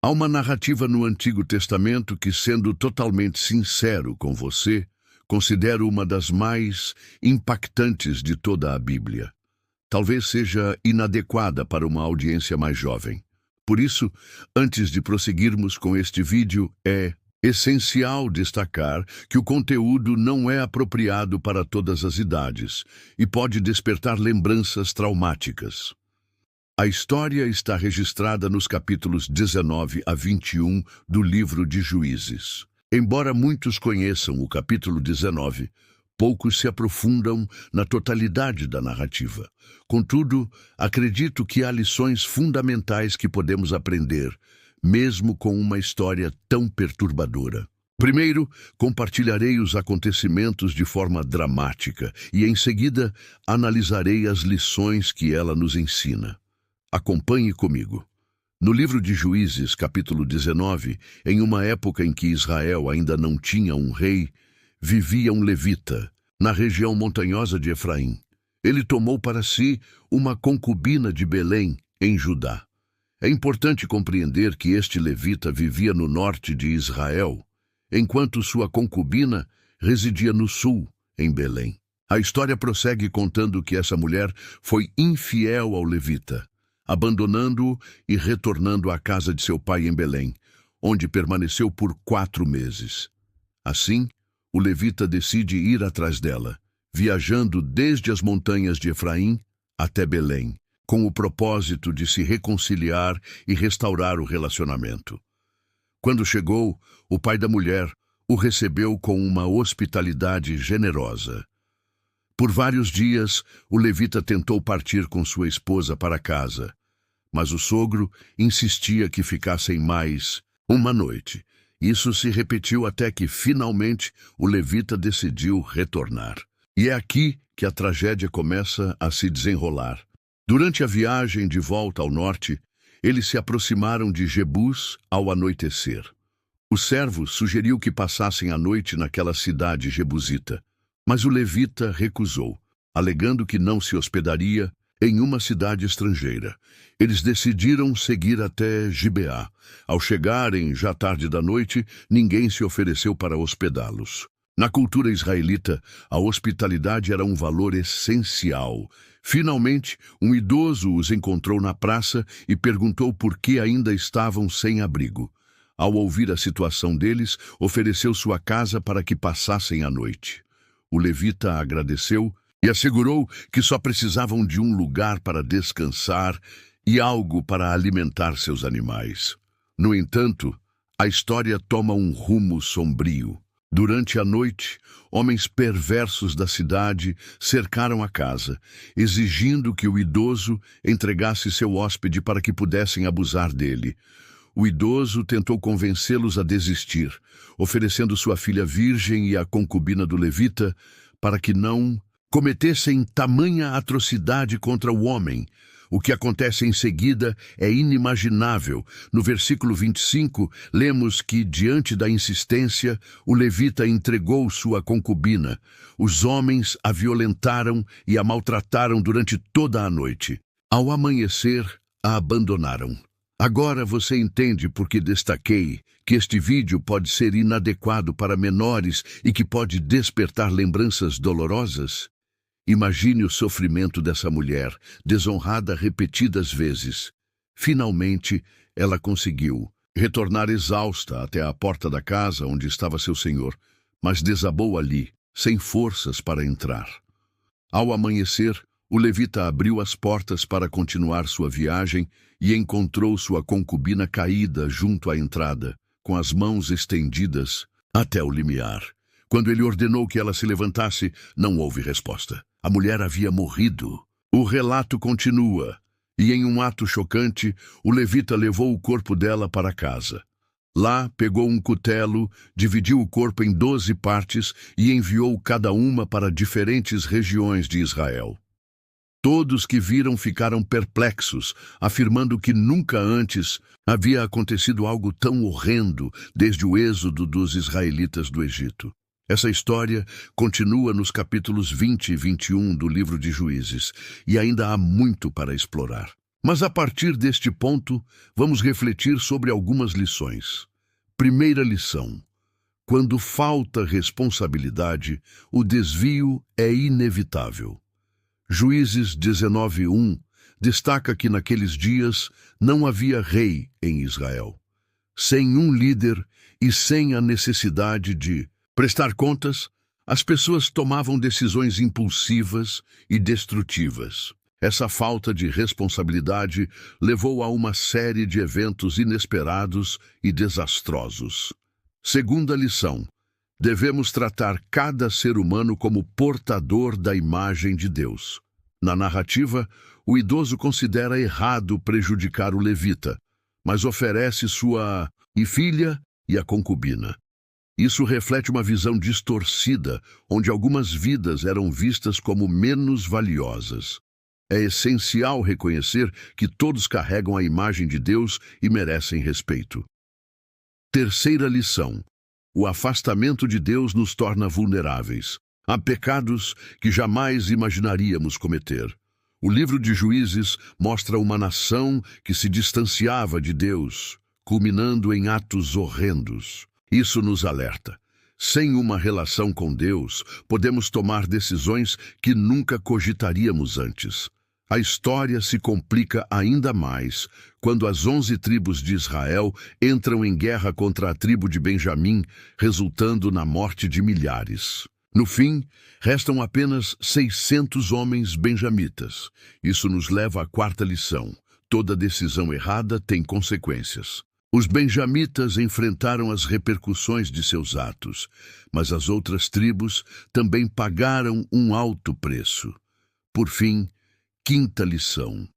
Há uma narrativa no Antigo Testamento que, sendo totalmente sincero com você, considero uma das mais impactantes de toda a Bíblia. Talvez seja inadequada para uma audiência mais jovem. Por isso, antes de prosseguirmos com este vídeo, é essencial destacar que o conteúdo não é apropriado para todas as idades e pode despertar lembranças traumáticas. A história está registrada nos capítulos 19 a 21 do livro de Juízes. Embora muitos conheçam o capítulo 19, poucos se aprofundam na totalidade da narrativa. Contudo, acredito que há lições fundamentais que podemos aprender, mesmo com uma história tão perturbadora. Primeiro, compartilharei os acontecimentos de forma dramática e, em seguida, analisarei as lições que ela nos ensina. Acompanhe comigo. No livro de Juízes, capítulo 19, em uma época em que Israel ainda não tinha um rei, vivia um levita, na região montanhosa de Efraim. Ele tomou para si uma concubina de Belém, em Judá. É importante compreender que este levita vivia no norte de Israel, enquanto sua concubina residia no sul, em Belém. A história prossegue contando que essa mulher foi infiel ao levita, abandonando-o e retornando à casa de seu pai em Belém, onde permaneceu por 4 meses. Assim, o levita decide ir atrás dela, viajando desde as montanhas de Efraim até Belém, com o propósito de se reconciliar e restaurar o relacionamento. Quando chegou, o pai da mulher o recebeu com uma hospitalidade generosa. Por vários dias, o levita tentou partir com sua esposa para casa, mas o sogro insistia que ficassem mais uma noite. Isso se repetiu até que, finalmente, o levita decidiu retornar. E é aqui que a tragédia começa a se desenrolar. Durante a viagem de volta ao norte, eles se aproximaram de Jebus ao anoitecer. O servo sugeriu que passassem a noite naquela cidade jebusita, mas o levita recusou, alegando que não se hospedaria em uma cidade estrangeira. Eles decidiram seguir até Gibeá. Ao chegarem já tarde da noite, ninguém se ofereceu para hospedá-los. Na cultura israelita, a hospitalidade era um valor essencial. Finalmente, um idoso os encontrou na praça e perguntou por que ainda estavam sem abrigo. Ao ouvir a situação deles, ofereceu sua casa para que passassem a noite. O levita agradeceu e assegurou que só precisavam de um lugar para descansar e algo para alimentar seus animais. No entanto, a história toma um rumo sombrio. Durante a noite, homens perversos da cidade cercaram a casa, exigindo que o idoso entregasse seu hóspede para que pudessem abusar dele. O idoso tentou convencê-los a desistir, oferecendo sua filha virgem e a concubina do levita para que não cometessem tamanha atrocidade contra o homem. O que acontece em seguida é inimaginável. No versículo 25, lemos que, diante da insistência, o levita entregou sua concubina. Os homens a violentaram e a maltrataram durante toda a noite. Ao amanhecer, a abandonaram. Agora você entende por que destaquei que este vídeo pode ser inadequado para menores e que pode despertar lembranças dolorosas? Imagine o sofrimento dessa mulher, desonrada repetidas vezes. Finalmente, ela conseguiu retornar exausta até a porta da casa onde estava seu senhor, mas desabou ali, sem forças para entrar. Ao amanhecer, o levita abriu as portas para continuar sua viagem e encontrou sua concubina caída junto à entrada, com as mãos estendidas até o limiar. Quando ele ordenou que ela se levantasse, não houve resposta. A mulher havia morrido. O relato continua, e em um ato chocante, o levita levou o corpo dela para casa. Lá, pegou um cutelo, dividiu o corpo em 12 partes e enviou cada uma para diferentes regiões de Israel. Todos que viram ficaram perplexos, afirmando que nunca antes havia acontecido algo tão horrendo desde o êxodo dos israelitas do Egito. Essa história continua nos capítulos 20 e 21 do livro de Juízes, e ainda há muito para explorar. Mas a partir deste ponto, vamos refletir sobre algumas lições. Primeira lição: quando falta responsabilidade, o desvio é inevitável. Juízes 19:1 destaca que naqueles dias não havia rei em Israel. Sem um líder e sem a necessidade de prestar contas, as pessoas tomavam decisões impulsivas e destrutivas. Essa falta de responsabilidade levou a uma série de eventos inesperados e desastrosos. Segunda lição: devemos tratar cada ser humano como portador da imagem de Deus. Na narrativa, o idoso considera errado prejudicar o levita, mas oferece sua filha e a concubina. Isso reflete uma visão distorcida, onde algumas vidas eram vistas como menos valiosas. É essencial reconhecer que todos carregam a imagem de Deus e merecem respeito. Terceira lição: o afastamento de Deus nos torna vulneráveis. Há pecados que jamais imaginaríamos cometer. O livro de Juízes mostra uma nação que se distanciava de Deus, culminando em atos horrendos. Isso nos alerta. Sem uma relação com Deus, podemos tomar decisões que nunca cogitaríamos antes. A história se complica ainda mais quando as 11 tribos de Israel entram em guerra contra a tribo de Benjamim, resultando na morte de milhares. No fim, restam apenas 600 homens benjamitas. Isso nos leva à quarta lição: toda decisão errada tem consequências. Os benjamitas enfrentaram as repercussões de seus atos, mas as outras tribos também pagaram um alto preço. Por fim, quinta lição: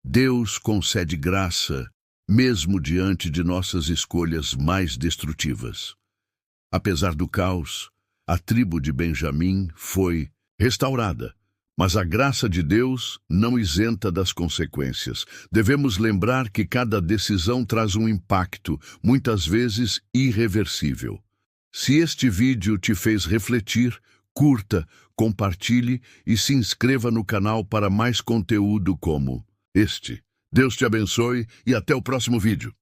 Deus concede graça, mesmo diante de nossas escolhas mais destrutivas. Apesar do caos, a tribo de Benjamim foi restaurada, mas a graça de Deus não isenta das consequências. Devemos lembrar que cada decisão traz um impacto, muitas vezes irreversível. Se este vídeo te fez refletir, curta, compartilhe e se inscreva no canal para mais conteúdo como este. Deus te abençoe e até o próximo vídeo.